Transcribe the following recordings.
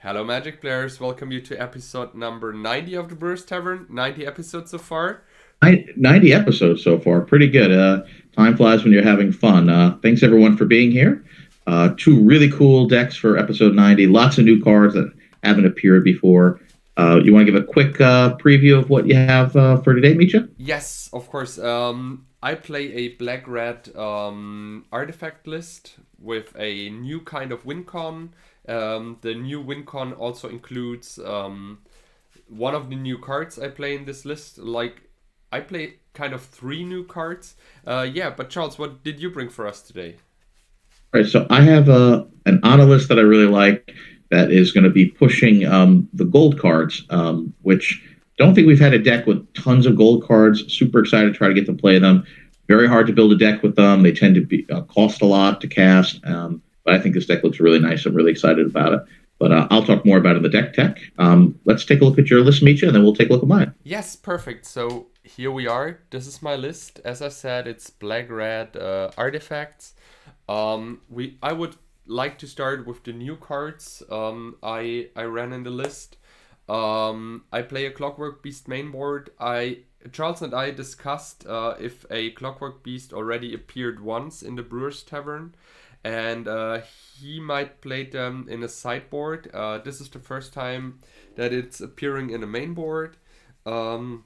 Hello, Magic Players. Welcome you to episode number 90 of the Brewers Tavern. 90 episodes so far. 90 episodes so far. Pretty good. Time flies when you're having fun. Thanks, everyone, for being here. Two really cool decks for episode 90. Lots of new cards that haven't appeared before. You want to give a quick preview of what you have for today, Mitja? Yes, of course. I play a black-red artifact list with a new kind of win con. The new win con also includes one of the new cards I play in this list. I play kind of three new cards. But Charles, what did you bring for us today? All right, so I have an honor list that I really like that is going to be pushing the gold cards, which don't think we've had a deck with tons of gold cards. Super excited to try to get to play them. Very hard to build a deck with them. They tend to be cost a lot to cast, but I think this deck looks really nice. I'm really excited about it. But I'll talk more about it in the deck tech. Let's take a look at your list, Mitja, and then we'll take a look at mine. Yes, perfect. So here we are. This is my list. As I said, it's black-red artifacts. I would like to start with the new cards I ran in the list. I play a Clockwork Beast main board. Charles and I discussed if a Clockwork Beast already appeared once in the Brewers Tavern, and he might play them in a sideboard. This is the first time that it's appearing in a main board. But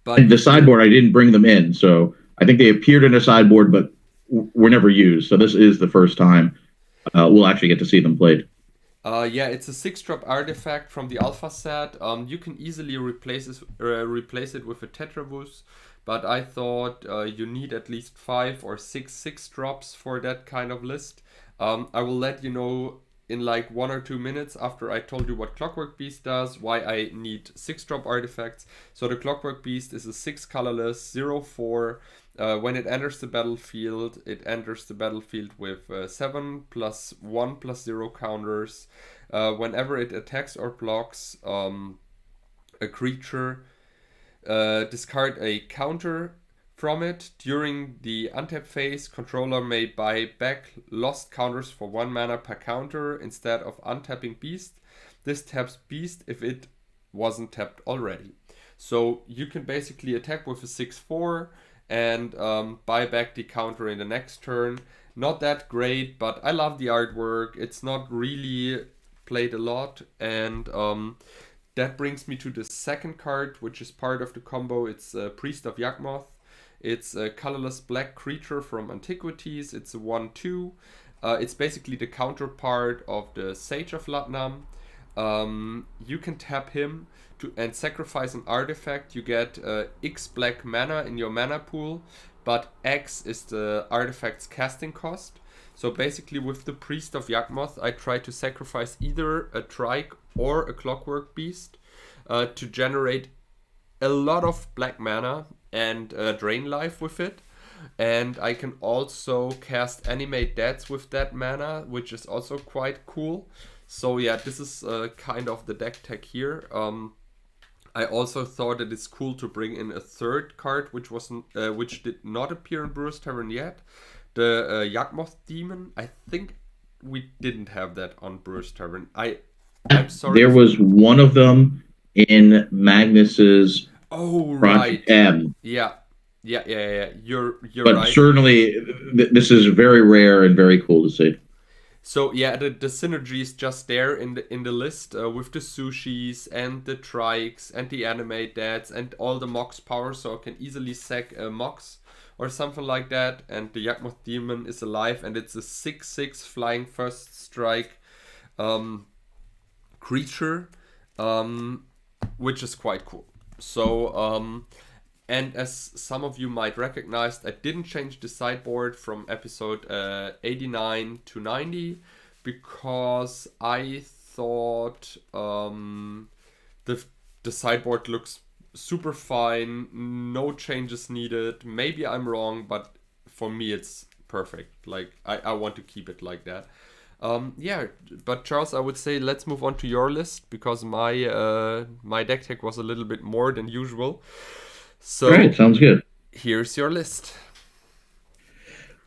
the sideboard, I didn't bring them in, so I think they appeared in a sideboard, but were never used. So this is the first time we'll actually get to see them played. It's a 6-drop artifact from the Alpha set. You can easily replace it with a Tetravus, but I thought you need at least 5 or 6 drops for that kind of list. I will let you know in like 1 or 2 minutes after I told you what Clockwork Beast does, why I need 6-drop artifacts. So the Clockwork Beast is a 6 colorless 0/4. When it enters the battlefield, it enters the battlefield with 7+1+0 counters. Whenever it attacks or blocks a creature, discard a counter from it. During the untap phase, controller may buy back lost counters for 1 mana per counter instead of untapping Beast. This taps Beast if it wasn't tapped already. So you can basically attack with a 6/4 and buy back the counter in the next turn. Not that great, but I love the artwork. It's not really played a lot, and that brings me to the second card, which is part of the combo. It's Priest of Yawgmoth. It's a colorless black creature from Antiquities. It's a 1/2. It's basically the counterpart of the Sage of Latnam. You can tap him and sacrifice an artifact. You get X black mana in your mana pool, but X is the artifact's casting cost. So basically with the Priest of Yawgmoth, I try to sacrifice either a Trike or a Clockwork Beast to generate a lot of black mana and drain life with it. And I can also cast Animate Deaths with that mana, which is also quite cool. So yeah, this is kind of the deck tech here. I also thought that it's cool to bring in a third card, which did not appear in Brewers Tavern yet. The Yawgmoth Demon. I think we didn't have that on Brewers Tavern. I'm sorry. There was one of them in Magnus's Project M. Yeah. You're but right. Certainly, this is very rare and very cool to see. So yeah, the synergy is just there in the list with the sushis and the trikes and the animate dads and all the mox power, so I can easily sack a mox or something like that. And the Yawgmoth Demon is alive, and it's a 6/6 flying first strike creature, which is quite cool. So and as some of you might recognize, I didn't change the sideboard from episode 89 to 90 because I thought the sideboard looks super fine, no changes needed. Maybe I'm wrong, but for me it's perfect. Like I want to keep it like that. But Charles, I would say let's move on to your list because my deck tech was a little bit more than usual. So, Great, sounds good. Here's your list.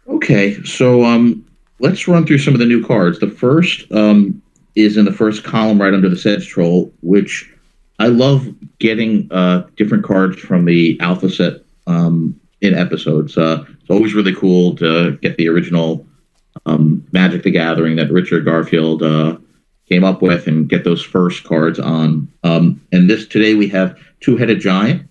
Okay, so let's run through some of the new cards. The first is in the first column right under the Sedge Troll, which I love getting different cards from the alpha set in episodes. It's always really cool to get the original Magic the Gathering that Richard Garfield came up with and get those first cards on. And this today we have Two-Headed Giant,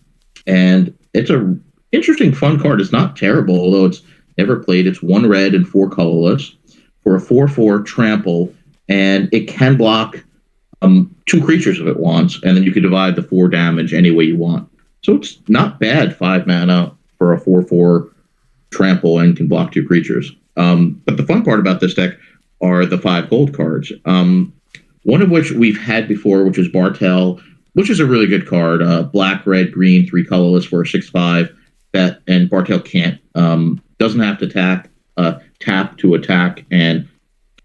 and it's a interesting, fun card. It's not terrible, although it's never played. It's 1 red and 4 colorless for a 4/4 trample, and it can block 2 creatures if it wants, and then you can divide the 4 damage any way you want. So it's not bad, 5 mana for a 4/4 trample and can block 2 creatures. But the fun part about this deck are the 5 gold cards. One of which we've had before, which is Bartel, which is a really good card. Black, red, green, 3 colorless for a 6/5. And Bartel doesn't have to tap to attack, and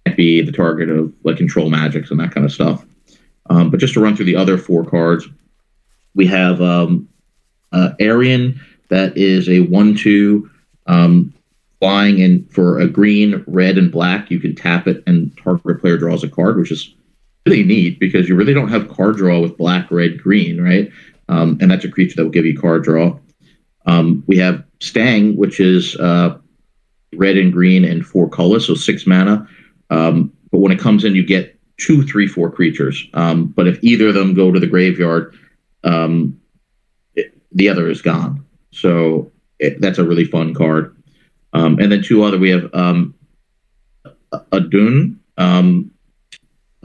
can't be the target of like control magics and that kind of stuff. But just to run through the other 4 cards, we have Arian, that is a 1/2 flying, and for a green, red, and black, you can tap it and target player draws a card, which is really neat because you really don't have card draw with black, red, green, right? And that's a creature that will give you card draw. We have Stang, which is red and green and 4 colors, so 6 mana. But when it comes in, you get 2, 3, 4 creatures. But if either of them go to the graveyard, the other is gone. So that's a really fun card. And then 2 other, we have Adun,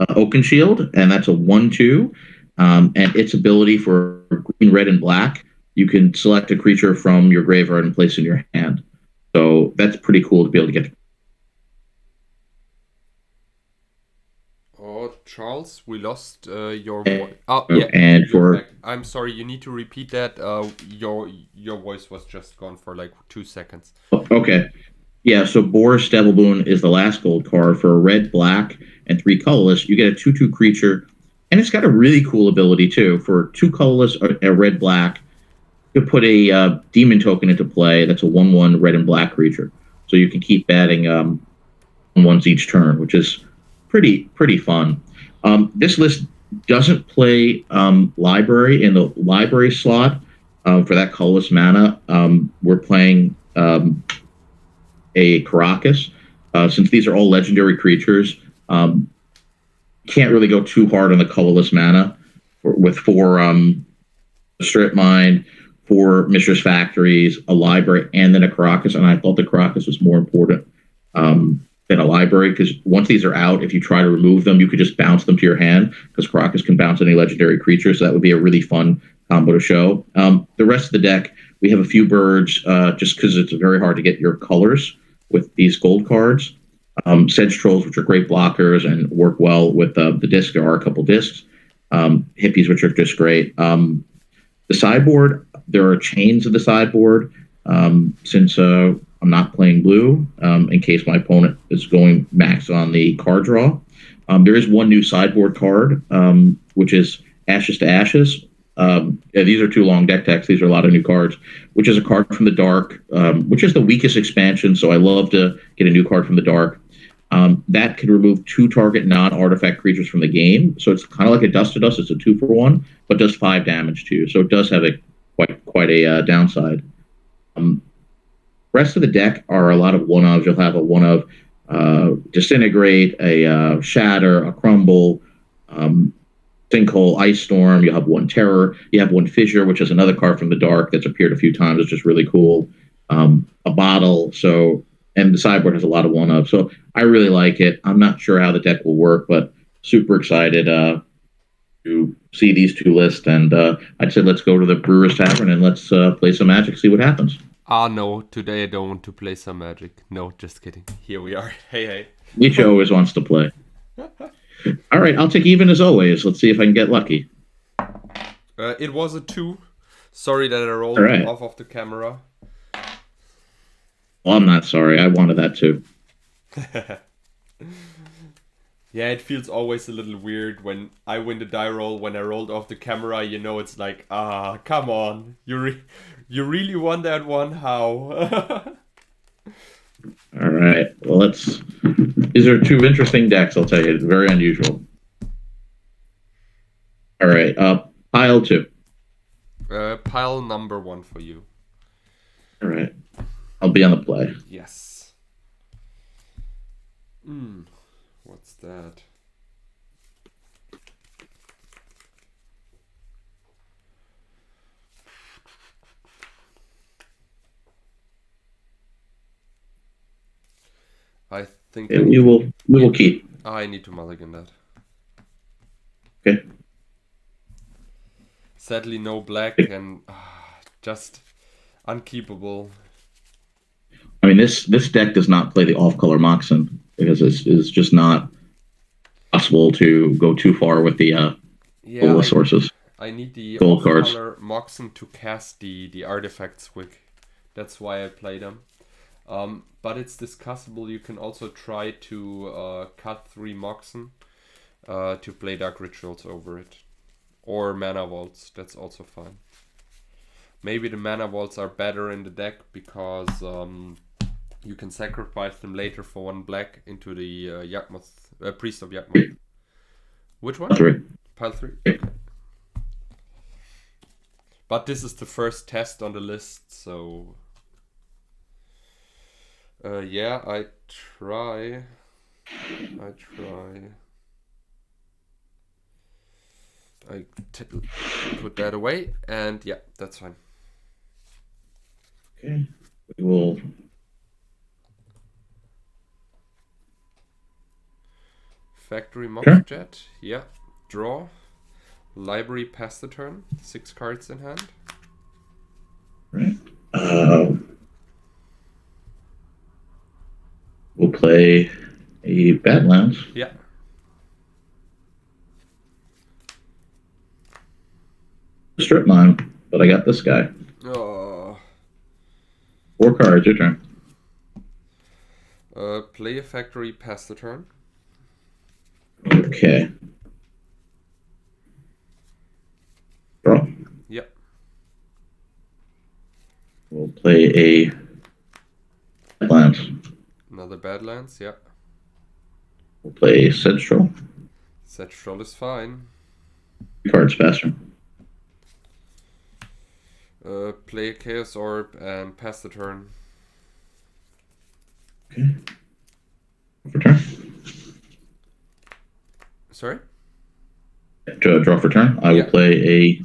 Oakenshield, and that's a 1/2. And its ability for green, red, and black, you can select a creature from your graveyard and place in your hand. So that's pretty cool to be able to get. Oh, Charles, we lost your voice. Oh, yeah. And I'm sorry, you need to repeat that. Your voice was just gone for like 2 seconds. Okay. Yeah, so Boris Devilboon is the last gold card for a red, black, and 3 colorless. You get a 2/2 creature, and it's got a really cool ability too. For 2 colorless, a red, black, you could put a demon token into play. That's a 1/1 red and black creature. So you can keep adding ones each turn, which is pretty fun. This list doesn't play library in the library slot for that colorless mana. We're playing a Caracas. Since these are all legendary creatures, can't really go too hard on the colorless mana with 4 Strip Mine, 4 Mistress Factories, a library, and then a Caracas. And I thought the Caracas was more important than a library, because once these are out, if you try to remove them, you could just bounce them to your hand, because Caracas can bounce any legendary creature. So that would be a really fun combo to show. The rest of the deck, we have a few birds, just because it's very hard to get your colors with these gold cards. Sedge Trolls, which are great blockers and work well with the disc. There are a couple discs. Hippies, which are just great. The sideboard, there are chains of the sideboard. Since I'm not playing blue, in case my opponent is going max on the card draw. There is one new sideboard card, which is Ashes to Ashes. These are 2 long deck techs. These are a lot of new cards, which is a card from the dark, which is the weakest expansion. So I love to get a new card from the dark. That can remove 2 target non-artifact creatures from the game. So it's kind of like a Dust to Dust. It's a 2-for-1, but does 5 damage to you. So it does have a quite a downside. Rest of the deck are a lot of one-ofs. You'll have a one-of Disintegrate, a Shatter, a Crumble, Sinkhole, Ice Storm. You'll have 1 Terror. You have 1 Fissure, which is another card from the dark that's appeared a few times. It's just really cool. A Bottle. And the sideboard has a lot of one-of. So I really like it. I'm not sure how the deck will work, but super excited to see these 2 lists. And I'd say let's go to the Brewers Tavern and let's play some Magic, see what happens. No, today I don't want to play some Magic. No, just kidding. Here we are. Hey. Mitja always wants to play. All right, I'll take even as always. Let's see if I can get lucky. It was a 2. Sorry that I rolled off of the camera. Well, I'm not sorry. I wanted that too. Yeah, it feels always a little weird when I win the die roll. When I rolled off the camera, it's like, come on. You really won that one? How? All right. Well, these are 2 interesting decks, I'll tell you. It's very unusual. All right. Pile 2. Pile number 1 for you. All right. I'll be on the play. Yes. What's that? I think We will keep. I need to mulligan that. Okay. Sadly, no black and just unkeepable. I mean, this deck does not play the off-color Moxen because it's just not possible to go too far with the colorless sources. I need the Gold cards. off-color Moxen to cast the artifacts quick. That's why I play them. But it's discussable. You can also try to cut 3 Moxen to play Dark Rituals over it. Or Mana Vaults. That's also fine. Maybe the Mana Vaults are better in the deck because you can sacrifice them later for 1 black into the Yakmoth, Priest of Yakmoth. Which one? Pile 3. Okay. But this is the first test on the list, so... yeah, I try. I put that away, and yeah, that's fine. Okay, we will. Factory Mox Jet, yeah. Draw. Library pass the turn. 6 cards in hand. Right. We'll play a Badlands. Yeah. Strip mine, but I got this guy. Oh. 4 cards, your turn. Play a factory, pass the turn. Okay. Draw. Yep. We'll play a Badlands. Another Badlands, yeah. We'll play Sedstrel. Sedstrel is fine. Cards faster. Play a Chaos Orb and pass the turn. Okay. For turn. Sorry? Draw for turn. I will play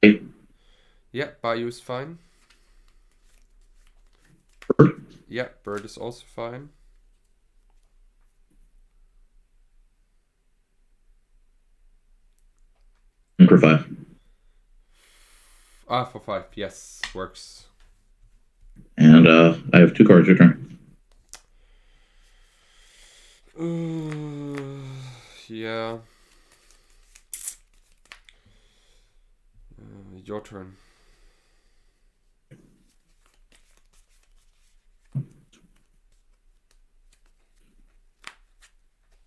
a... Yeah, Bayou is fine. Bird. Yeah, Bird is also fine. For 5. For 5, yes, works. And I have 2 cards, your turn. Yeah. Your turn.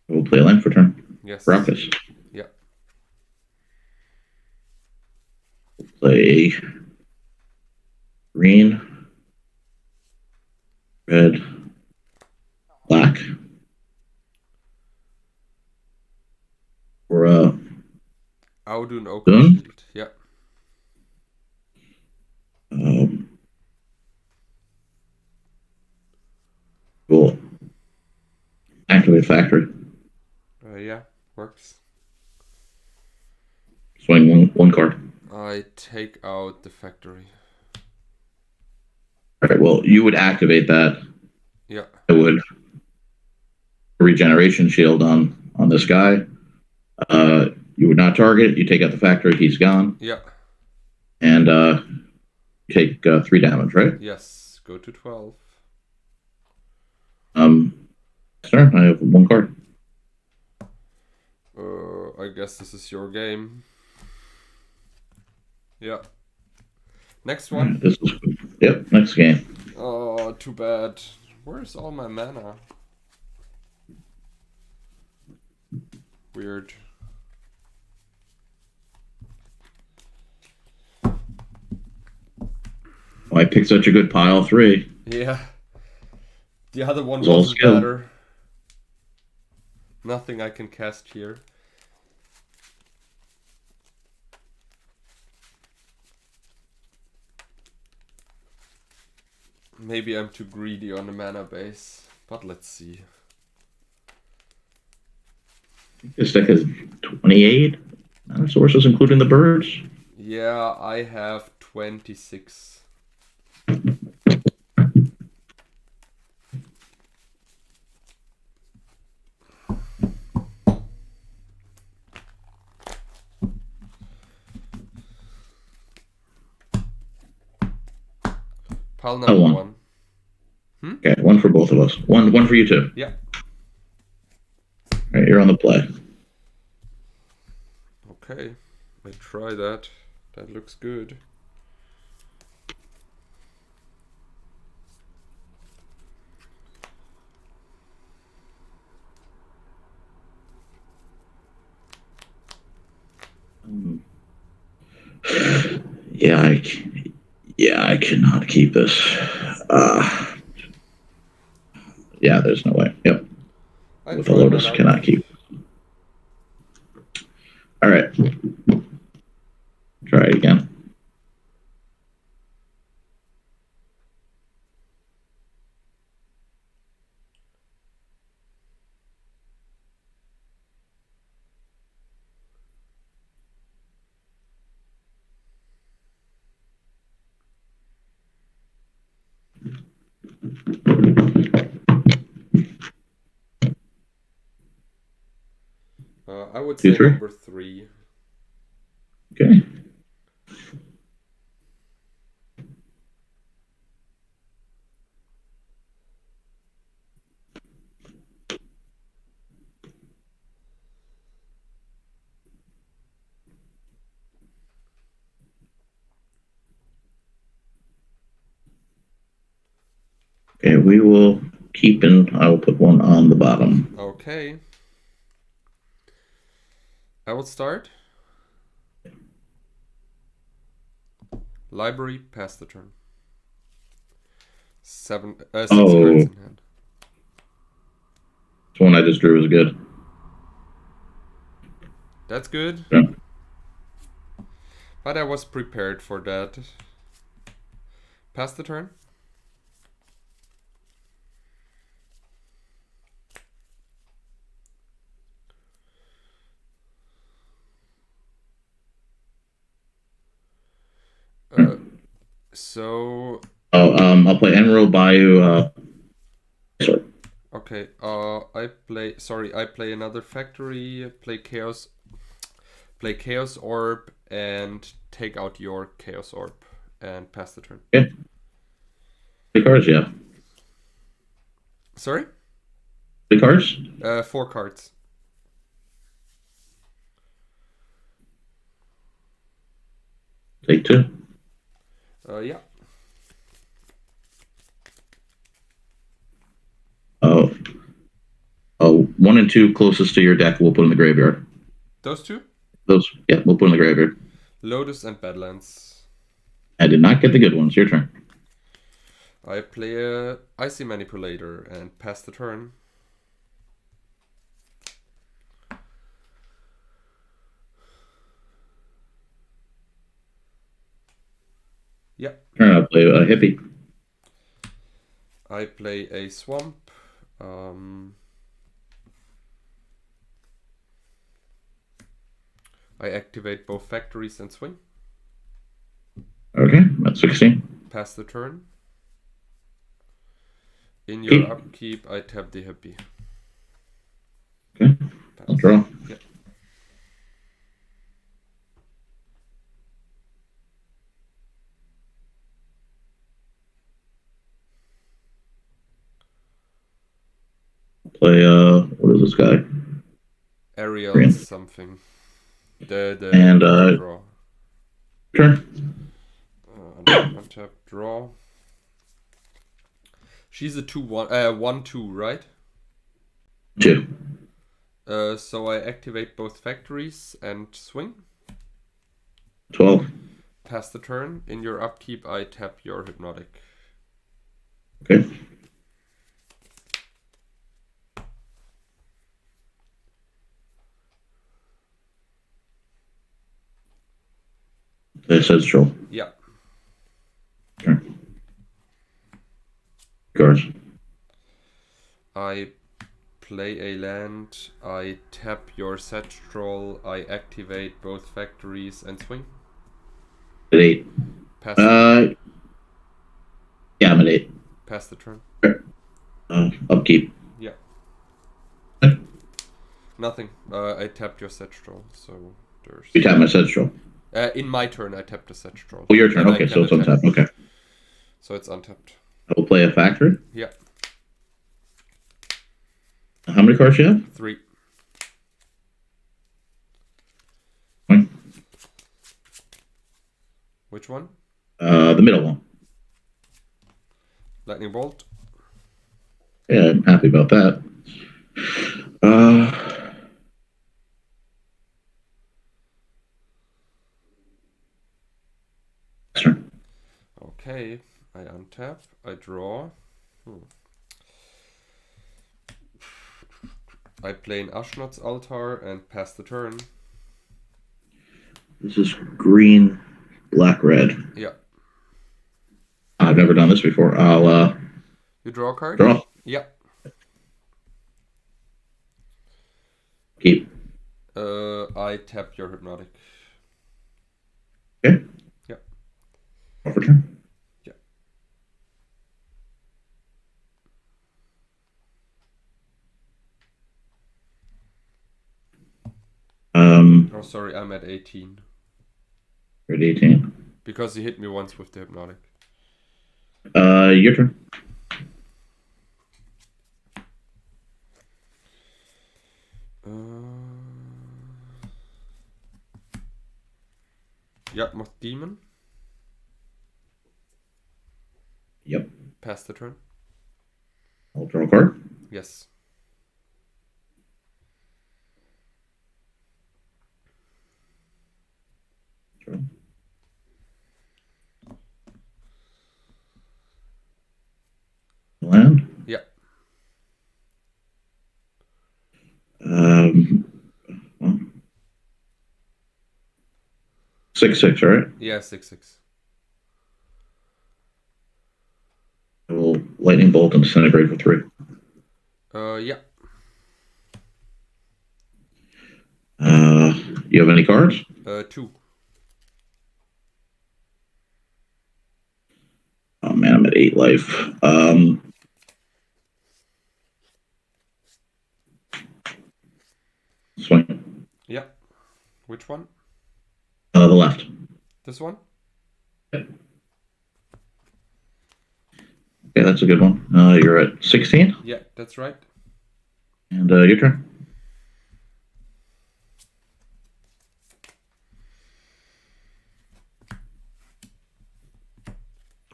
We'll play a land for turn. Yes. Raucous. Yeah. We'll play green, red, black. For Audun Oak Done? Shield. Yeah. We'll activate factory. Yeah, works. Swing one card. I take out the factory. All right. Well, you would activate that. Yeah. I would regeneration shield on this guy. You would not target. You take out the factory. He's gone. Yeah. And take 3 damage, right? Yes. Go to 12. Turn. I have 1 card. I guess this is your game. Yeah. Next one. This is next game. Oh, too bad. Where's all my mana? Weird. Oh, I picked such a good pile 3. Yeah. The other one was all wasn't skill. better. nothing I can cast here. Maybe I'm too greedy on the mana base, but let's see. This deck has 28 mana sources, including the birds. Yeah, I have 26. Pile number one. Okay, one for both of us. One for you too. Yeah. All right, you're on the play. Okay, I try that. That looks good. Yeah, I cannot keep this. Yeah, there's no way. Yep. With a Lotus, cannot keep. All right. Try it again. I would say number 3. Okay. Okay, we will keep in. I will put one on the bottom. Okay. I will start. Library, pass the turn. 6 cards in hand. The one I just drew is good. That's good. Yeah. But I was prepared for that. Pass the turn. So. I'll play Emerald Bayou. Sorry. Okay. I play another factory. Play Chaos Orb and take out your Chaos Orb and pass the turn. Yeah. The cards, yeah. Sorry? The cards? 4 cards. Take 2. Yeah. Oh, 1 and 2 closest to your deck we'll put in the graveyard. Those 2? Yeah, we'll put in the graveyard. Lotus and Badlands. I did not get the good ones. Your turn. I play a Icy Manipulator and pass the turn. Yeah. Turn. I'll play a Hippie. I play a Swamp. I activate both factories and swing. Okay, that's 16. Pass the turn. In your upkeep, I tap the Hippie. Okay, I'll draw. Yeah. Play what is this guy? Ariel Green. Something. The draw. Turn. Untap, draw. She's a 1/2, right? 2. So I activate both factories and swing. 12. Pass the turn. In your upkeep, I tap your Hypnotic. Okay. It says troll. Yeah. Sure. Cards. I play a land. I tap your set troll. I activate both factories and swing. At 8. Pass the turn. Yeah, I'm at 8. Pass the turn. Upkeep. Yeah. Okay. Nothing. I tapped your set troll, so there's. You tap my set troll. In my turn, I tapped the set troll. Oh, your turn. Then Okay, so it's untapped. Okay. So it's untapped. I will play a factory. Yeah. How many cards do you have? 3. One. Which one? The middle one. Lightning bolt. Yeah, I'm happy about that. Sure. Okay. I untap. I draw. I play an Ashnod's Altar and pass the turn. This is green, black, red. Yeah. I've never done this before. I'll You draw a card? draw. Yeah. Keep. I tap your Hypnotic. Okay. Yeah. Over turn. Yeah. Oh, sorry, I'm at 18. You're at 18. Because he hit me once with the Hypnotic. Your turn. Yatmoth Demon. Yep. Pass the turn. I'll draw a card. Yes. Draw. Land. Yeah. 6/6, right? Yeah, 6/6. I will lightning bolt and disintegrate for 3. Yeah. You have any cards? 2. Oh man, I'm at 8 life. Swing. Yeah. Which one? The left. This one? Okay, that's a good one. You're at 16. Yeah, that's right. And your turn.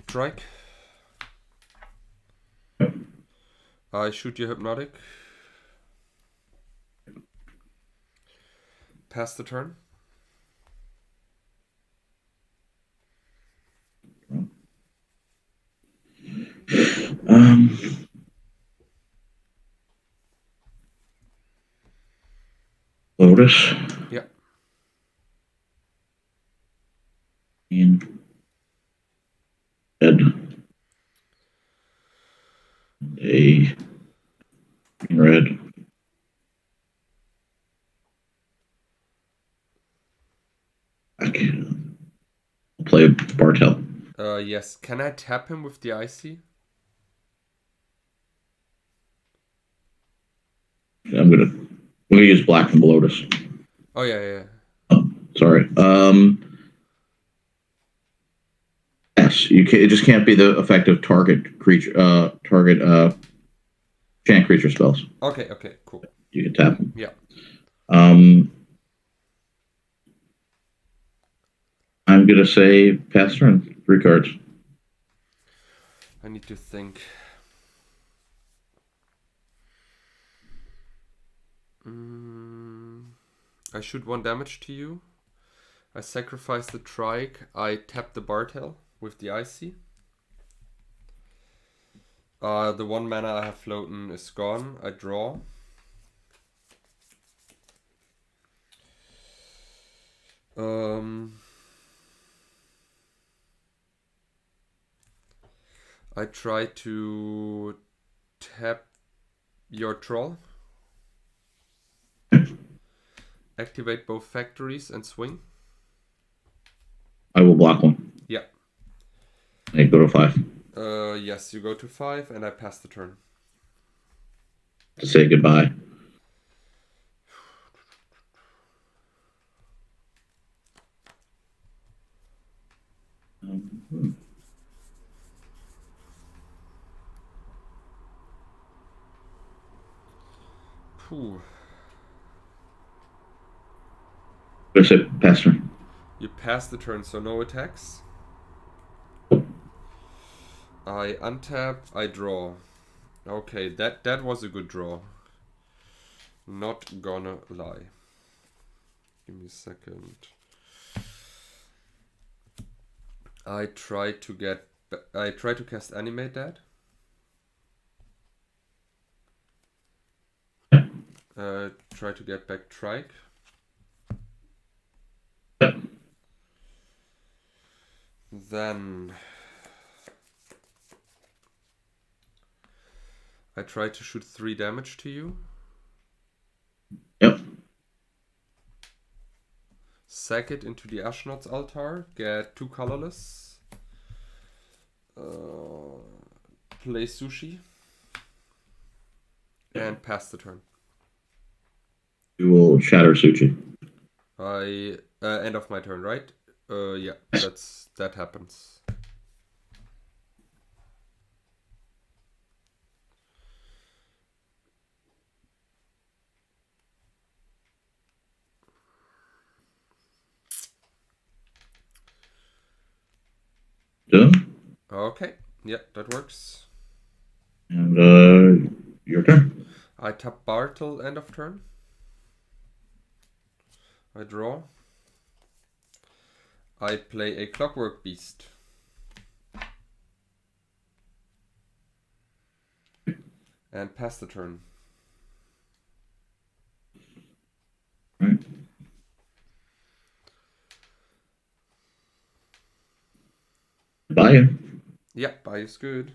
Strike. I shoot your Hypnotic. Pass the turn. Lotus. Yeah. And head. A green red. I'll play Bartel. Yes. Can I tap him with the IC? We'll use black from Lotus. Oh yeah. Oh, sorry. Yes, it just can't be the effective target creature, chant creature spells. Okay, cool. You can tap them. Yeah. I'm gonna say pass turn. 3 cards. I need to think. I shoot 1 damage to you. I sacrifice the Trike. I tap the Bartel with the IC. The 1 mana I have floating is gone. I draw. I try to tap your troll. Activate both factories and swing. I will block one. Yeah. And go to 5. Yes, you go to 5 and I pass the turn. To say goodbye. Phew. Go say pass turn. You pass the turn, so no attacks. I untap, I draw. Okay, that was a good draw. Not gonna lie. Give me a second. I try to cast animate that. Try to get back trike. Then I try to shoot 3 damage to you. Yep. Sack it into the Ashnod's altar. Get 2 colorless. Play sushi. And pass the turn. You will shatter Suchi. End of my turn, right? Yeah, that happens. Done. Okay, yeah, that works. And your turn. I tap Bartle end of turn. I draw. I play a Clockwork Beast. And pass the turn. Right. Bye. Yeah, buy is good.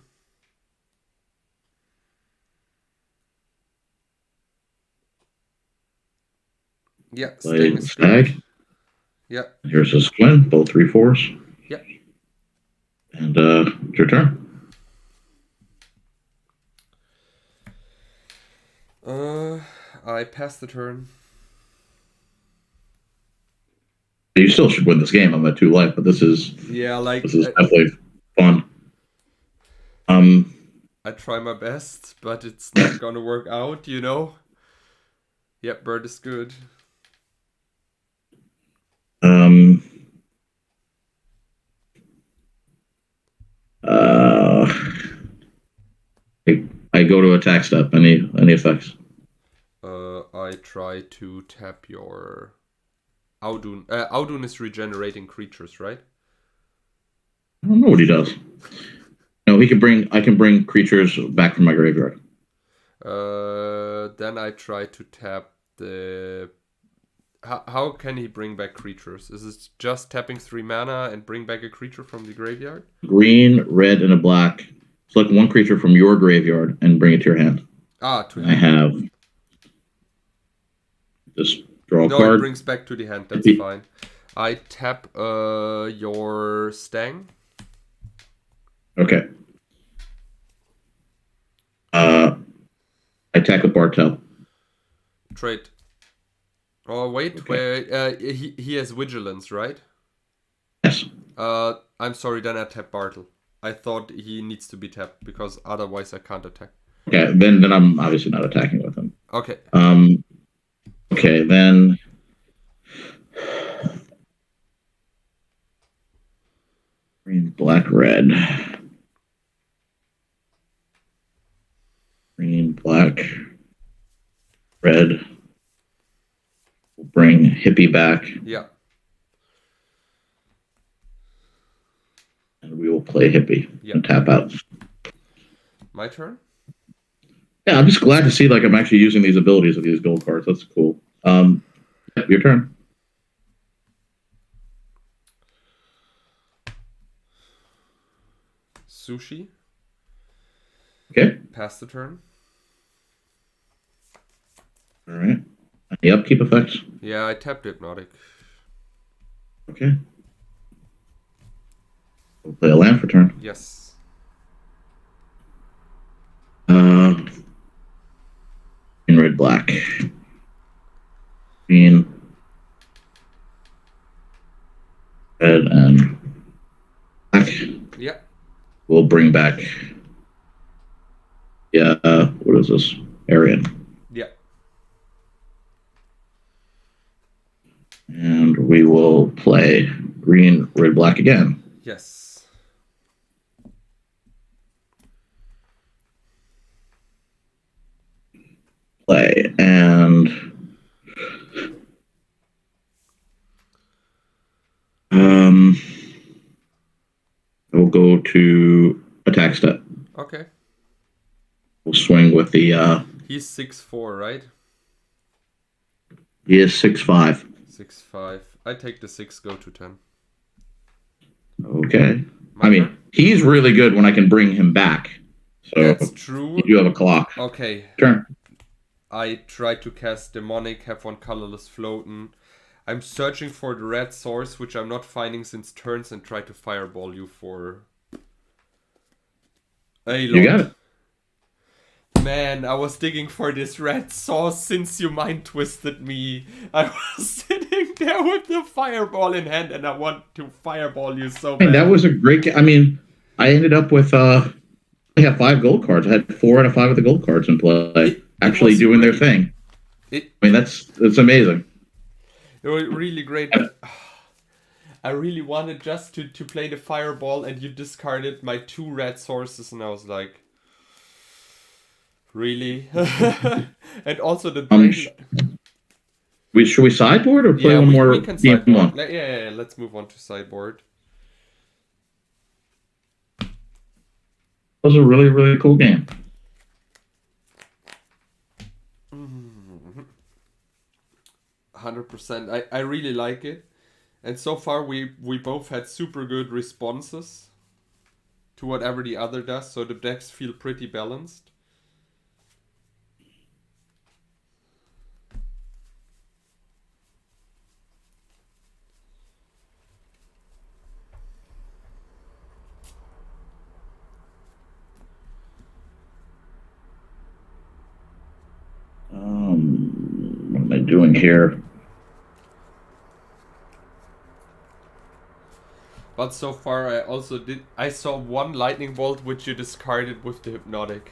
Yeah, staying is Stag. good. Yeah. Here's a Squin, both 3/4s. Yeah. And it's your turn. I pass the turn. You still should win this game. I'm at 2 life, but this is definitely fun. I try my best, but it's not gonna work out, you know. Yep, bird is good. I go to attack step. Any effects? I try to tap your Audun. Audun is regenerating creatures, right? I don't know what he does. No, he can bring. I can bring creatures back from my graveyard. Then I try to tap the. How can he bring back creatures? Is it just tapping 3 mana and bring back a creature from the graveyard? Green, red, and a black. Select one creature from your graveyard and bring it to your hand. To hand. I have this draw card. No, it brings back to the hand. That's fine. I tap your Stang. Okay. I attack with Bartel. Trade. Oh wait, okay. He has vigilance, right? Yes. I'm sorry, then I tap Bartle. I thought he needs to be tapped because otherwise I can't attack. Okay, then I'm obviously not attacking with him. Okay. Okay, then green, black, red. Green, black, red. We'll bring Hippie back. Yeah. And we will play Hippie and tap out. My turn? Yeah, I'm just glad to see I'm actually using these abilities of these gold cards. That's cool. Your turn. Sushi. Okay. Pass the turn. All right. Any upkeep effects? Yeah, I tapped Hypnotic. Okay. We'll play a land for turn. Yes. In red, black. Green, red, and black. Yeah. We'll bring back. Yeah. What is this? Arian. Yeah. And we will play green, red, black again. Yes. Play. And we'll go to attack step. Okay. We'll swing with the. He's 6'4", right? He is 6'5". 6'5". I take the 6, go to 10. Okay. My I mean, turn? he's really good when I can bring him back. So That's true. you do have a clock. Okay. Turn. I try to cast Demonic, have one colorless floating. I'm searching for the red source, which I'm not finding since turns, and try to fireball you for a lot. You got it. Man, I was digging for this red sauce since you mind twisted me. I was sitting there with the fireball in hand and I want to fireball you so bad. That was a great game. I mean, I ended up with I had 5 gold cards. I had 4 out of 5 of the gold cards in play. Actually doing their thing. I mean, that's amazing. It was really great, but I really wanted just to play the fireball and you discarded my 2 red sources and I was like, really? And also the should we sideboard or play one more? We can sideboard. Yeah, let's move on to sideboard. That was a really, really cool game. 100%. I really like it. And so far we both had super good responses to whatever the other does, so the decks feel pretty balanced. What am I doing here? But so far I saw one lightning bolt which you discarded with the hypnotic.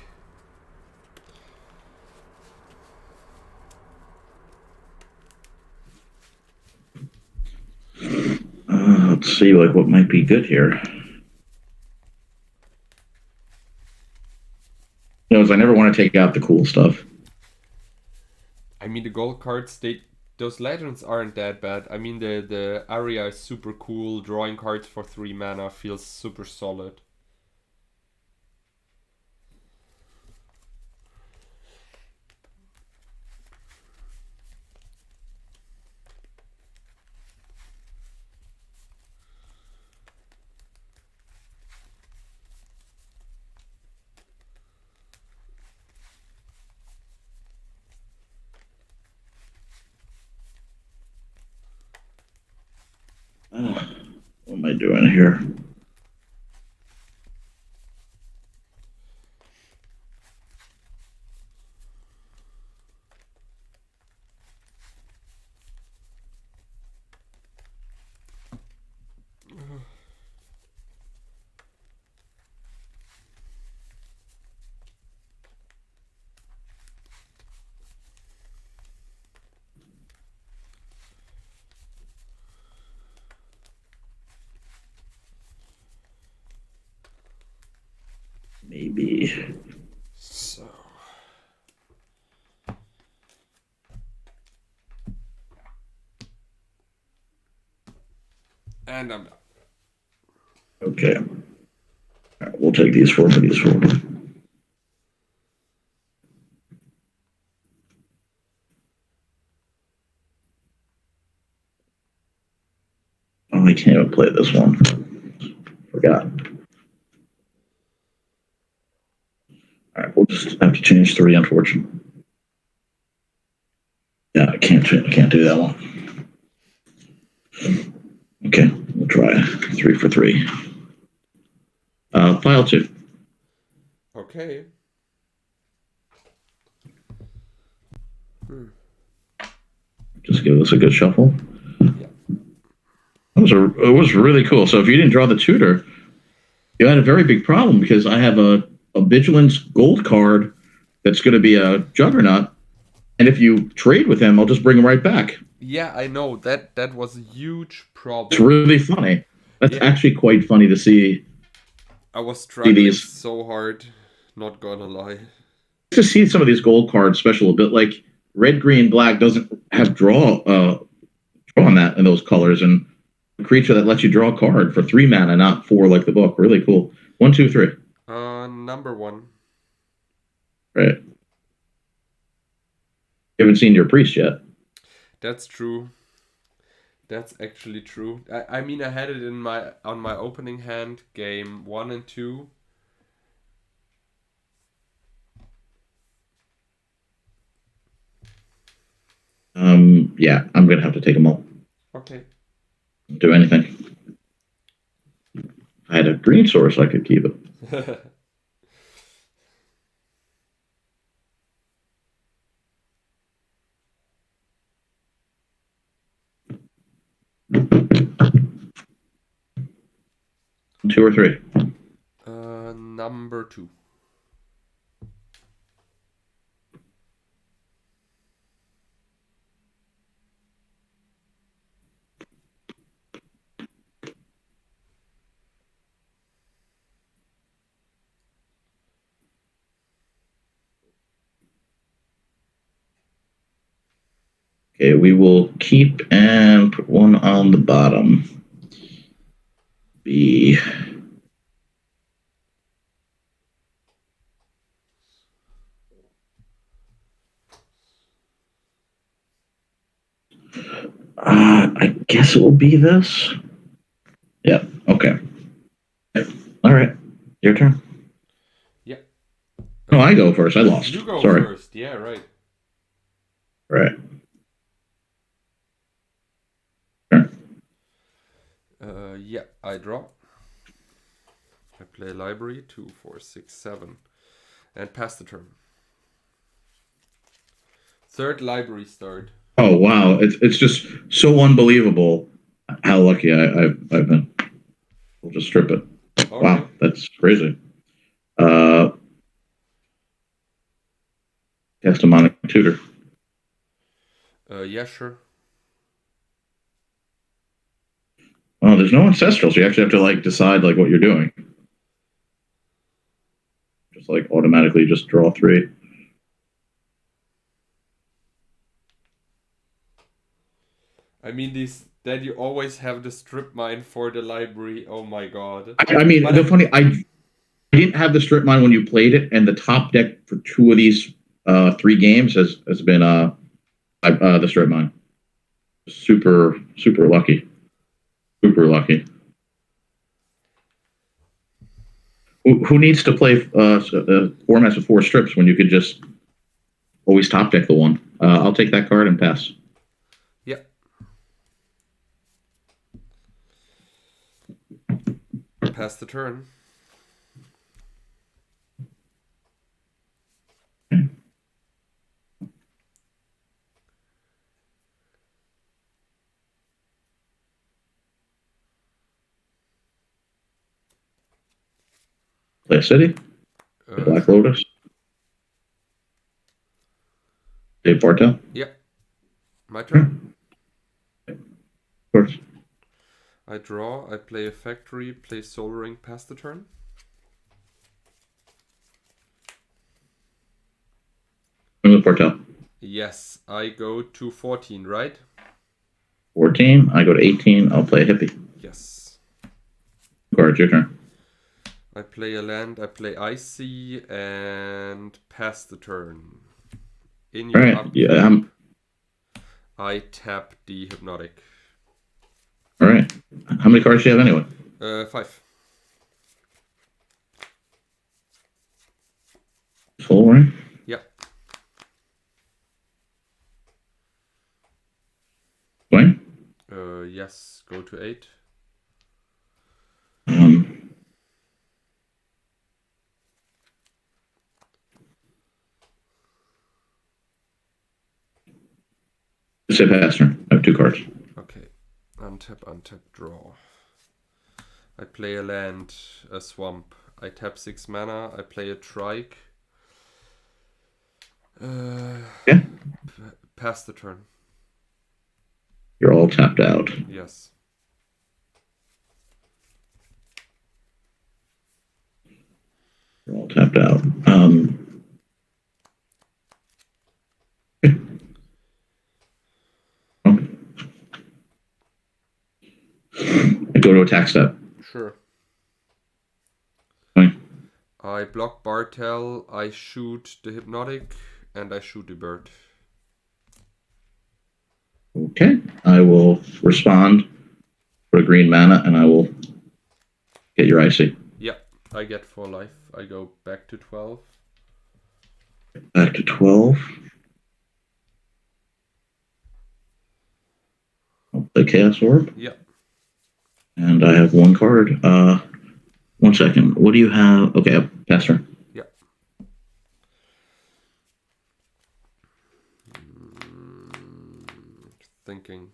Let's see, like, what might be good here. I never want to take out the cool stuff. I mean, the gold cards, those legends aren't that bad. I mean, the area is super cool. Drawing cards for 3 mana feels super solid. What am I doing here? Maybe. So. And I'm done. Okay. All right, we'll take these 4 for these 4. Oh, I can't even play this one. Forgot. All All right, we'll just have to change 3, unfortunately. Yeah, I can't do that one. Okay, we'll try 3 for 3. File 2. Okay. Just give this a good shuffle. Yeah. It was really cool. So if you didn't draw the tutor, you had a very big problem because I have a vigilance gold card that's going to be a juggernaut, and if you trade with him, I'll just bring him right back. Yeah, I know that was a huge problem. It's really funny. That's actually quite funny to see. I was struggling so hard, not gonna lie. To see some of these gold cards special a bit, like red, green, black doesn't have draw on that in those colors, and a creature that lets you draw a card for 3 mana, not 4 like the book. Really cool. 1, 2, 3. Number 1. Right. You haven't seen your priest yet. That's true. That's actually true. I mean, I had it on my opening hand, game 1 and 2. Yeah, I'm gonna have to take them all. Okay. Don't do anything. I had a green source, I could keep it. 2 or 3? Number 2. Okay, we will keep and put 1 on the bottom. B. I guess it will be this. Yeah. Okay. All right. Your turn. Yeah. No, I go first. I lost. You go Sorry. first. Yeah, right. Right. Yeah, I draw. I play library 2, 4, 6, 7, and pass the turn. 3rd library start. Oh wow! It's just so unbelievable how lucky I've been. We'll just strip it. All wow, right. That's crazy. Cast demonic tutor. Yeah, sure. Oh, there's no ancestral, so you actually have to decide what you're doing. Just automatically just draw 3. I mean, that you always have the strip mine for the library. Oh my god. I mean, I didn't have the strip mine when you played it, and the top deck for 2 of these 3 games has been the strip mine. Super lucky. Super lucky. Who needs to play formats with 4 strips when you could just always top deck the one? I'll take that card and pass. Yeah. Pass the turn. Okay. Play a city. Black Lotus. Dave Bartel. Yeah. My turn. Of course. I draw. I play a factory. Play Soul Ring. Pass the turn. Bartel. Yes, I go to 14, right? 14. I go to 18. I'll play a hippie. Yes. Cards, your turn. I play a land. I play Icy and pass the turn. In your upkeep, I tap the Hypnotic. All right. How many cards do you have anyway? 5. Full, right? Yep. Klein? Yes, go to 8. Say pass turn. I have 2 cards. Okay. Untap, draw. I play a land, a swamp. I tap 6 mana. I play a trike. Yeah. Pass the turn. You're all tapped out. Yes. You're all tapped out. I go to attack step. Sure. Fine. I block Bartel. I shoot the Hypnotic. And I shoot the bird. Okay. I will respond for a green mana, and I will get your icy. Yep. I get 4 life. I go back to 12. Back to 12. I'll play Chaos Orb. Yep. And I have 1 card. 1 second. What do you have? Okay, pass turn. Yep. Thinking.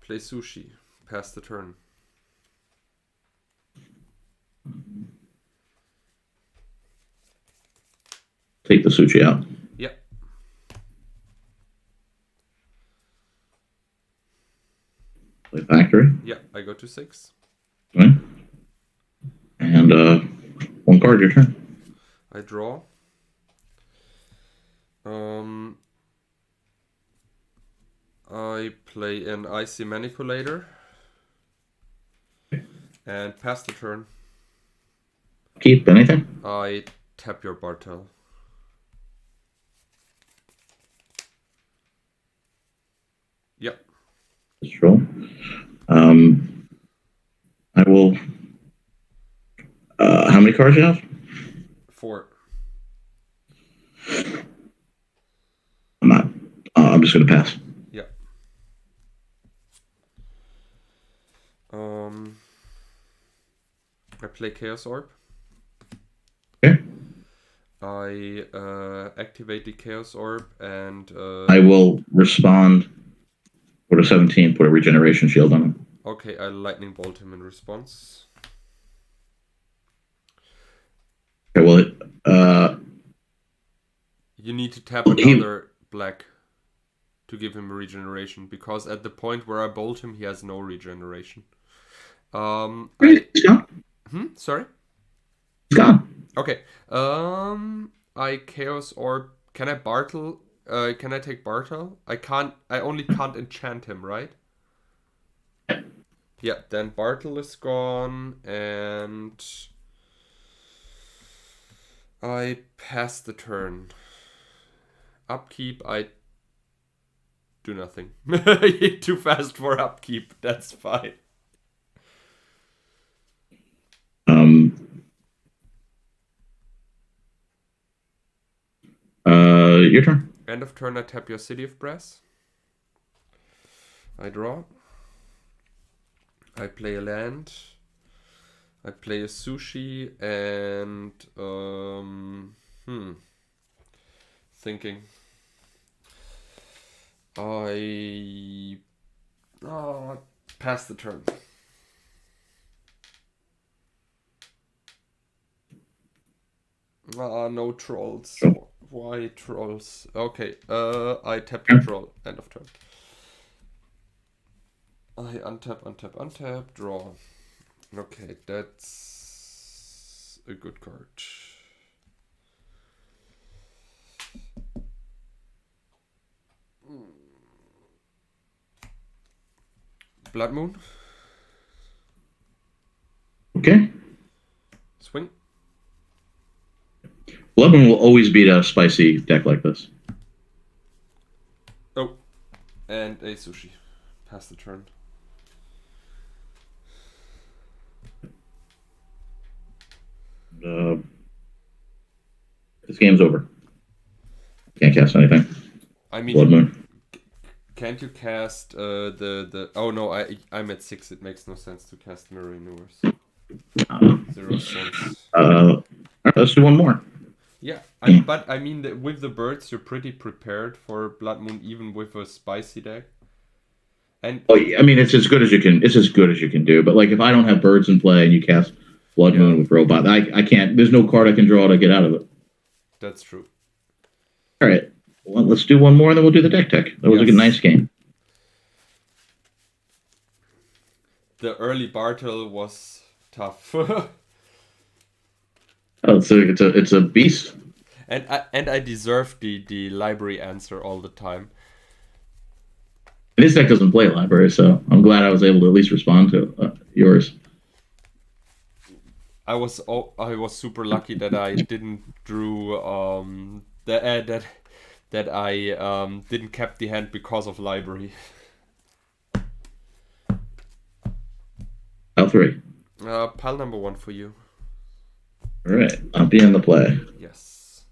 Play sushi. Pass the turn. Take the sushi out. Yep. Play factory. Yep. I go to 6. Okay. And 1 card, your turn. I draw. I play an icy manipulator. And pass the turn. Keep anything? I tap your Bartel. Yep. Let's roll. I will. How many cards do you have? 4. I'm not. I'm just going to pass. Yep. I play Chaos Orb. Okay. I activate the Chaos Orb and... I will respond. Put a 17, put a regeneration shield on him. Okay, I lightning bolt him in response. Okay, well, you need to tap another black to give him a regeneration, because at the point where I bolt him, he has no regeneration. He's gone. Sorry? He's gone. Okay. I Chaos Orb. Can I Bartel? Can I take Bartel? I can't. I only can't enchant him, right? Yeah. Then Bartel is gone, and I pass the turn. Upkeep. I do nothing. Too fast for upkeep. That's fine. Your turn. End of turn, I tap your City of Brass. I draw. I play a land. I play a sushi and thinking. I pass the turn. No trolls. Oh. Why trolls? Okay, I tap your troll. End of turn. I untap, draw. Okay, that's a good card. Blood Moon. Okay. Swing. Blood Moon will always beat a spicy deck like this. Oh, and a sushi. Pass the turn. This game's over. Can't cast anything. I mean, Blood Moon. can't you cast the? Oh no, I'm at 6. It makes no sense to cast Mirror Universe. 0 cents. All right, let's do one more. Yeah, but I mean, with the birds, you're pretty prepared for Blood Moon, even with a spicy deck. And I mean, it's as good as you can. It's as good as you can do. But like, if I don't have birds in play and you cast Blood Moon with Robot, I can't. There's no card I can draw to get out of it. That's true. All right, well, let's do one more, and then we'll do the deck tech. That was a nice game. The early Bartel was tough. It's a beast. And I deserve the library answer all the time. This deck doesn't play library, so I'm glad I was able to at least respond to yours. I was super lucky that I didn't drew that I didn't kept the hand because of library. Pile 3. Pile number 1 for you. All right, I'll be in the play. Yes.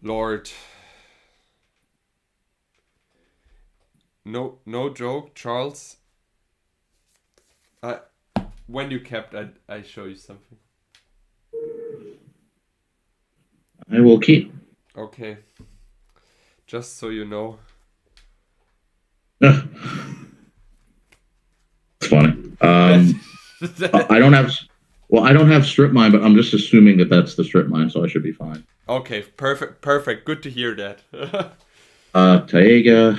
Lord. No joke, Charles. When you kept, I show you something. I will keep. Okay. Just so you know. It's funny. I don't have. Well, I don't have strip mine, but I'm just assuming that that's the strip mine, so I should be fine. Okay, perfect. Good to hear that. Taiga,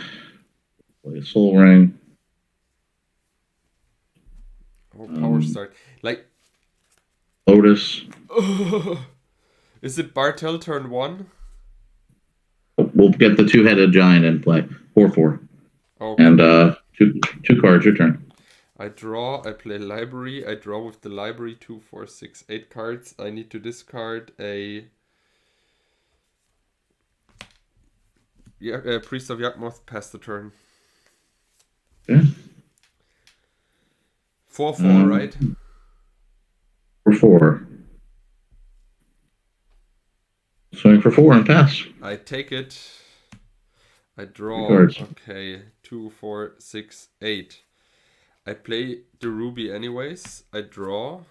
play a Soul Ring. Oh, power start. Like Lotus. Is it Bartel turn 1? We'll get the 2-headed giant in play. 4/4. Okay. And two cards. Your turn. I draw. I play library. I draw with the library 2, 4, 6, 8 cards. I need to discard a Priest of Yawgmoth. Pass the turn. Okay. 4/4, right? 4/4. Swing for 4 and pass. I take it. I draw. Cards. Okay, 2, 4, 6, 8. I play the ruby anyways. I draw.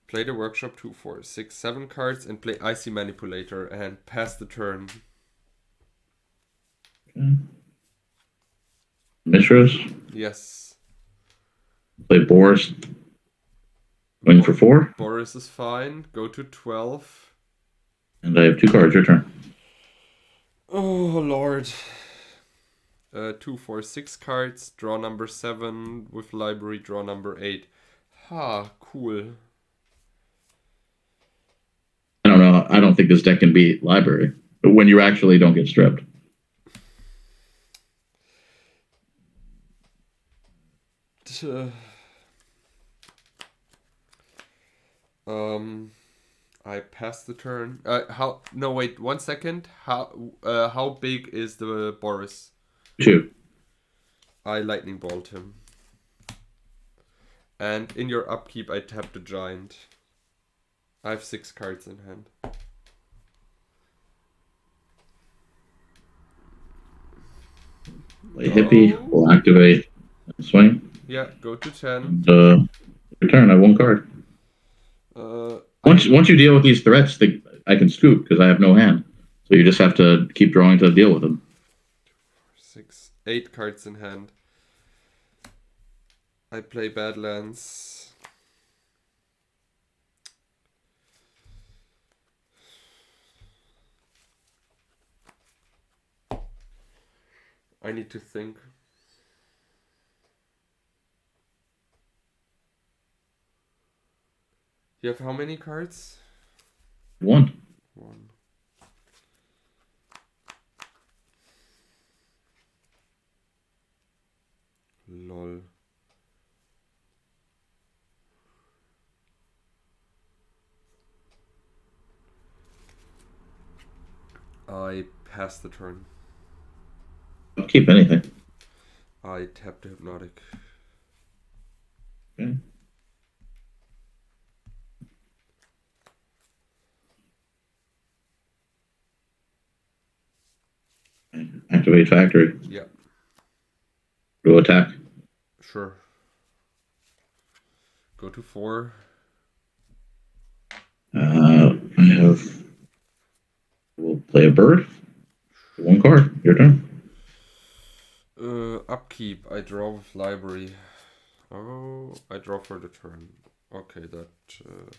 Play the workshop 2, 4, 6, 7 cards and play Icy Manipulator and pass the turn. Okay. Mishras. Yes. Play Boris. Swing for 4. Boris is fine. Go to 12. And I have 2 cards. Your turn. Oh Lord. 2, 4, 6 cards. Draw number 7 with library. Draw number 8. Ha, cool. I don't know. I don't think this deck can beat library. But when you actually don't get stripped. I pass the turn. How? No, wait. 1 second. How big is the Boris? 2. I lightning bolt him. And in your upkeep, I tap the giant. I have 6 cards in hand. Play Hippie. We'll activate and swing. Yeah, go to 10. And, return. I have 1 card. Once you deal with these threats, I can scoop because I have no hand. So you just have to keep drawing to deal with them. 6, 8 cards in hand. I play Badlands. I need to think. You have how many cards? 1. 1. Lol. I pass the turn. Don't keep anything. I tap the Hypnotic. Okay. Activate factory. Yeah. Go attack. Sure. Go to 4. I have. We'll play a bird. 1 card. Your turn. Upkeep. I draw with library. Oh, I draw for the turn. Okay, that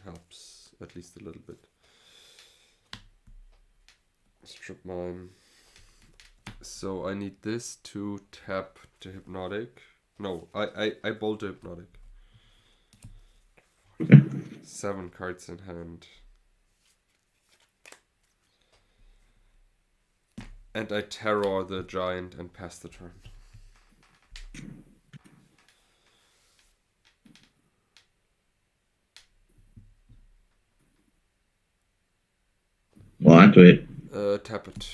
helps at least a little bit. Strip mine. So I need this to tap the hypnotic. No, I bolt the hypnotic. Okay. 7 cards in hand. And I terror the giant and pass the turn. We'll activate. Tap it.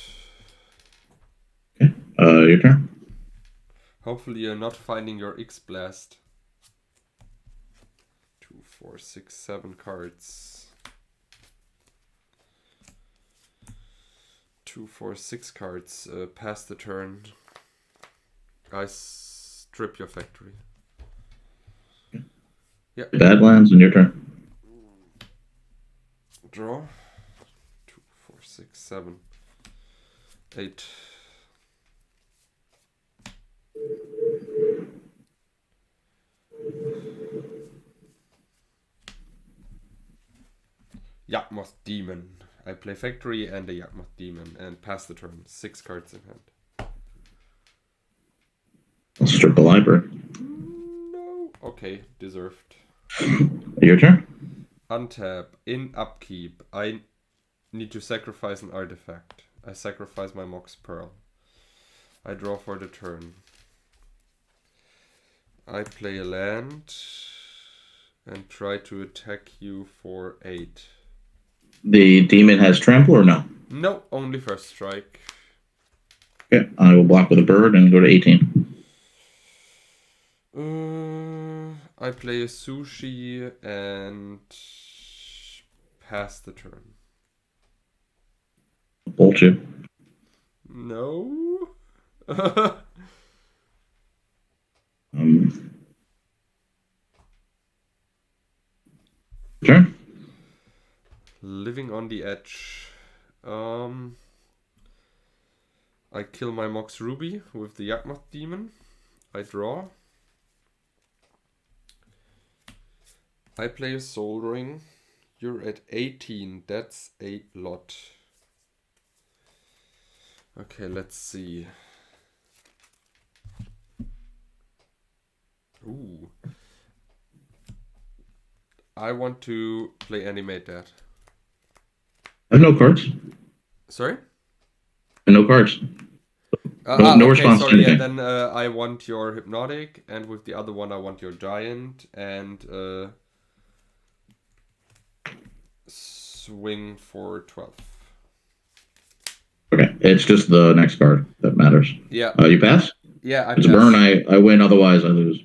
Okay. Your turn. Hopefully you're not finding your X-Blast. 2, 4, 6, 7 cards. 2, 4, 6 cards. Pass the turn. I strip your factory. Yeah. Badlands and your turn. Draw. 2, 4, 6, 7, 8. Yakmoth Demon. I play Factory and a Yakmoth Demon and pass the turn. 6 cards in hand. I'll strip a library. No. Okay, deserved. Your turn. Untap. In upkeep. I need to sacrifice an artifact. I sacrifice my Mox Pearl. I draw for the turn. I play a land and try to attack you for 8. The demon has trample or no? No, only first strike. Okay, I will block with a bird and go to 18. I play a sushi and pass the turn. Bolt you. No. Turn. Living on the edge. I kill my Mox Ruby with the Yakmoth Demon. I draw. I play a Soul Ring. You're at 18. That's a lot. Okay, let's see. Ooh. I want to play Animate that. I have no cards. Sorry? No cards. No okay, response sorry, to anything. then I want your Hypnotic, and with the other one I want your Giant, and swing for 12. Okay, it's just the next card that matters. Yeah. You pass? Yeah, it's a burn. I win, otherwise I lose.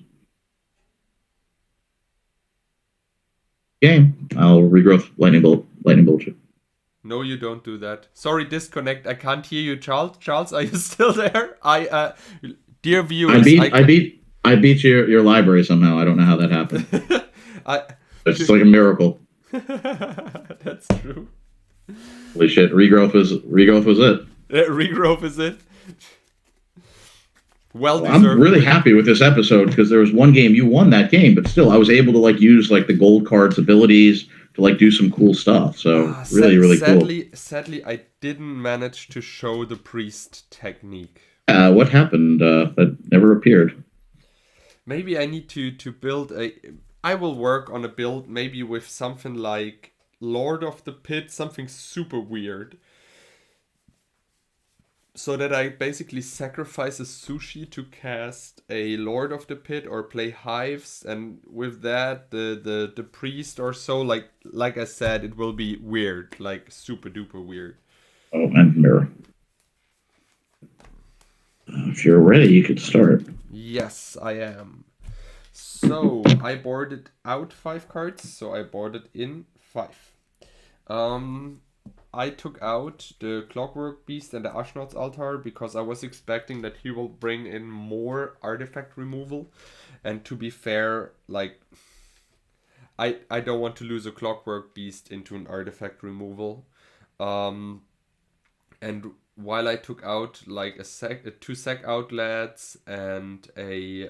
Game. I'll regrowth lightning bolt you. No, you don't do that. Sorry, disconnect. I can't hear you, Charles. Charles, are you still there? Dear viewers, I beat your library somehow. I don't know how that happened. It's like a miracle. That's true. Holy shit! Regrowth was it. Regrowth is it. Well, I'm really happy with this episode because there was one game you won that game, but still I was able to use the gold cards abilities to do some cool stuff. So really cool. Sadly, I didn't manage to show the priest technique. What happened? That never appeared. Maybe I need to build a. I will work on a build maybe with something like Lord of the Pit, something super weird. So that I basically sacrifice a sushi to cast a Lord of the Pit or play Hives, and with that the priest or so, like I said, it will be weird, super duper weird. Oh, and mirror. If you're ready, you could start. Yes, I am. So I boarded out 5 cards, so I boarded in 5. Um, I took out the Clockwork Beast and the Ashnod's Altar because I was expecting that he will bring in more artifact removal. And to be fair, like, I don't want to lose a Clockwork Beast into an artifact removal. Um, and while I took out like two sec outlets and a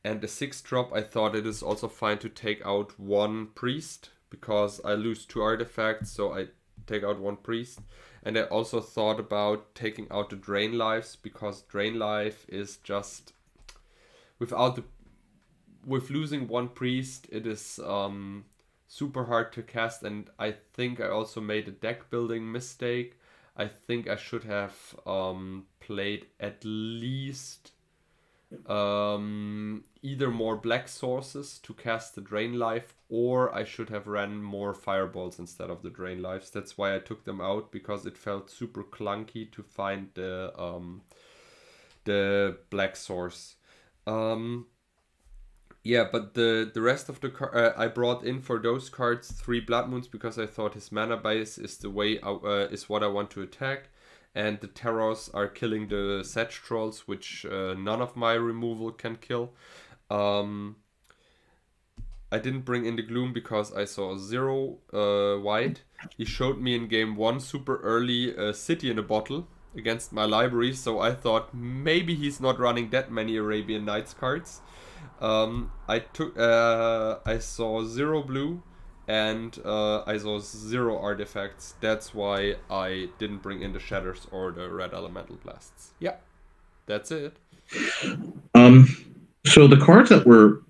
6-drop, I thought it is also fine to take out 1 priest because I lose 2 artifacts, so I take out 1 priest. And I also thought about taking out the Drain Lives because Drain Life is just with losing 1 priest, it is super hard to cast, and I think I also made a deck building mistake. I think I should have played at least either more black sources to cast the Drain Life, or I should have ran more fireballs instead of the Drain Lives. That's why I took them out, because it felt super clunky to find the black source. Yeah, but the rest of the I brought in for those cards 3 Blood Moons because I thought his mana base is the way is what I want to attack. And the Terrors are killing the Sedge Trolls, which none of my removal can kill. I didn't bring in the Gloom because I saw 0 white. He showed me in game 1 super early City in a Bottle against my library, so I thought maybe he's not running that many Arabian Nights cards. I saw 0 blue. And I saw 0 artifacts. That's why I didn't bring in the Shatters or the Red Elemental Blasts. Yeah, that's it. So the cards that were...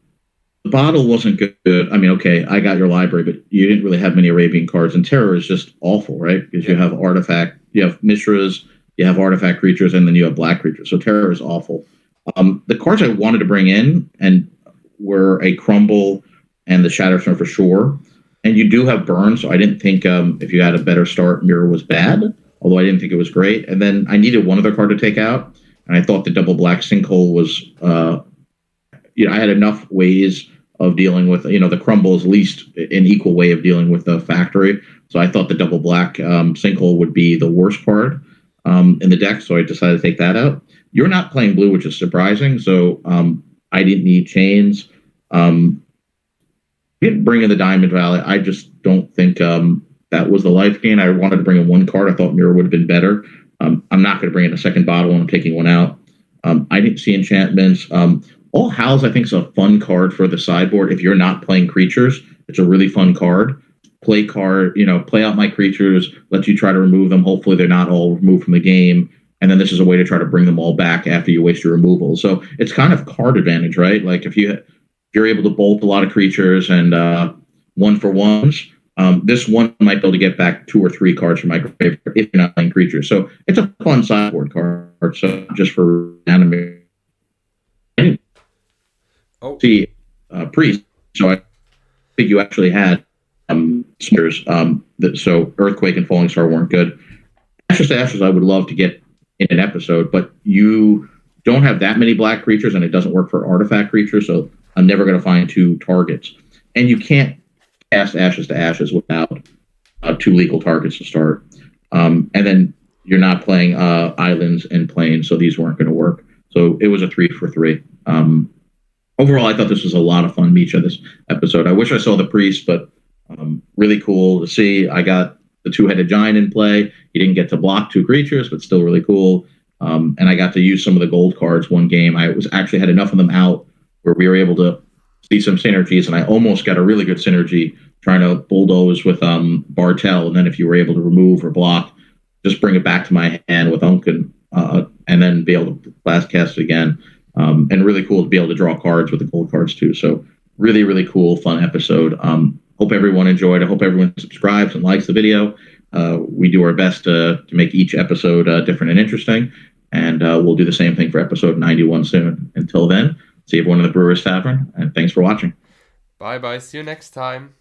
The bottle wasn't good. I mean, okay, I got your library, but you didn't really have many Arabian cards. And Terror is just awful, right? Because you have artifact, you have Mishras, you have artifact creatures, and then you have black creatures. So Terror is awful. The cards I wanted to bring in and were a Crumble and the Shatterstorm for sure. And you do have burn, so I didn't think if you had a better start, Mirror was bad, although I didn't think it was great. And then I needed one other card to take out, and I thought the double black Sinkhole was, I had enough ways of dealing with, the Crumble is at least an equal way of dealing with the Factory. So I thought the double black Sinkhole would be the worst card in the deck, so I decided to take that out. You're not playing blue, which is surprising, so I didn't need Chains. Didn't bring in the Diamond Valley. I just don't think that was the life gain. I wanted to bring in 1 card. I thought Mirror would have been better. I'm not going to bring in a second bottle when I'm taking 1 out. I didn't see enchantments. All Howls, I think, is a fun card for the sideboard. If you're not playing creatures, it's a really fun card. Play out my creatures, let you try to remove them. Hopefully they're not all removed from the game. And then this is a way to try to bring them all back after you waste your removal. So it's kind of card advantage, right? Like if you're able to bolt a lot of creatures and 1-for-1s, this one might be able to get back 2 or 3 cards from my grave if you're not playing creatures. So it's a fun sideboard card. So just for anime. See, Priest. So I think you actually had Smithers. So Earthquake and Falling Star weren't good. Ashes to Ashes I would love to get in an episode, but you don't have that many black creatures and it doesn't work for artifact creatures, so I'm never going to find 2 targets. And you can't cast Ashes to Ashes without 2 legal targets to start. And then you're not playing Islands and Plains, so these weren't going to work. So it was a 3 for 3. Overall, I thought this was a lot of fun, Mitja, this episode. I wish I saw the Priest, but really cool to see. I got the 2-headed giant in play. He didn't get to block 2 creatures, but still really cool. And I got to use some of the gold cards one game. I actually had enough of them out where we were able to see some synergies, and I almost got a really good synergy trying to bulldoze with Bartel, and then if you were able to remove or block, just bring it back to my hand with Unken, and then be able to blast cast it again. And really cool to be able to draw cards with the gold cards too. So really, really cool, fun episode. Hope everyone enjoyed. I hope everyone subscribes and likes the video. We do our best to make each episode different and interesting, and we'll do the same thing for episode 91 soon. Until then, see everyone in the Brewers Tavern, and thanks for watching. Bye-bye. See you next time.